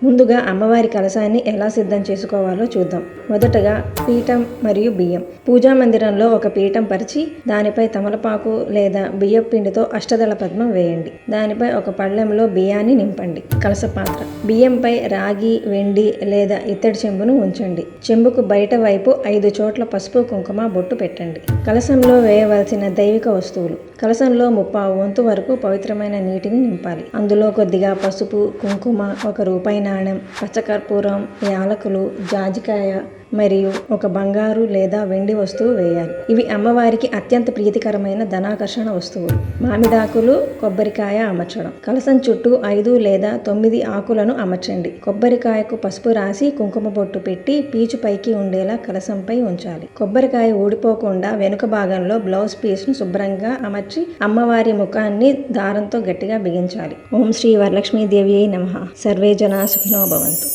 ముందుగా అమ్మవారి కలశాన్ని ఎలా సిద్ధం చేసుకోవాలో చూద్దాం. మొదటగా పీఠం మరియు బియ్యం. పూజా మందిరంలో ఒక పీఠం పరిచి దానిపై తమలపాకు లేదా బియ్యం పిండితో అష్టదళ పద్మం వేయండి. దానిపై ఒక పళ్ళెంలో బియ్యాన్ని నింపండి. కలశ పాత్ర. బియ్యంపై రాగి, వెండి లేదా ఇత్తడి చెంబును ఉంచండి. చెంబుకు బయట వైపు 5 చోట్ల పసుపు, కుంకుమ బొట్టు పెట్టండి. కలశంలో వేయవలసిన దైవిక వస్తువులు. కలశంలో 3/4 వంతు వరకు పవిత్రమైన నీటిని నింపాలి. అందులో కొద్దిగా పసుపు, కుంకుమ, 1 రూపాయి నాణెం, పచ్చకర్పూరం, యాలకులు, జాజికాయ మరియు ఒక బంగారు లేదా వెండి వస్తువు వేయాలి. ఇవి అమ్మవారికి అత్యంత ప్రీతికరమైన ధనాకర్షణ వస్తువులు. మామిడాకులు, కొబ్బరికాయ అమర్చడం. కలశం చుట్టూ 5 లేదా 9 ఆకులను అమర్చండి. కొబ్బరికాయకు పసుపు రాసి కుంకుమ బొట్టు పెట్టి పీచు పైకి ఉండేలా కలశంపై ఉంచాలి. కొబ్బరికాయ ఊడిపోకుండా వెనుక భాగంలో బ్లౌజ్ పీస్ను శుభ్రంగా అమర్చి అమ్మవారి ముఖాన్ని దారంతో గట్టిగా బిగించాలి. ఓం శ్రీ వరలక్ష్మీదేవి నమః. సర్వే జనా సుఖినో భవంతు.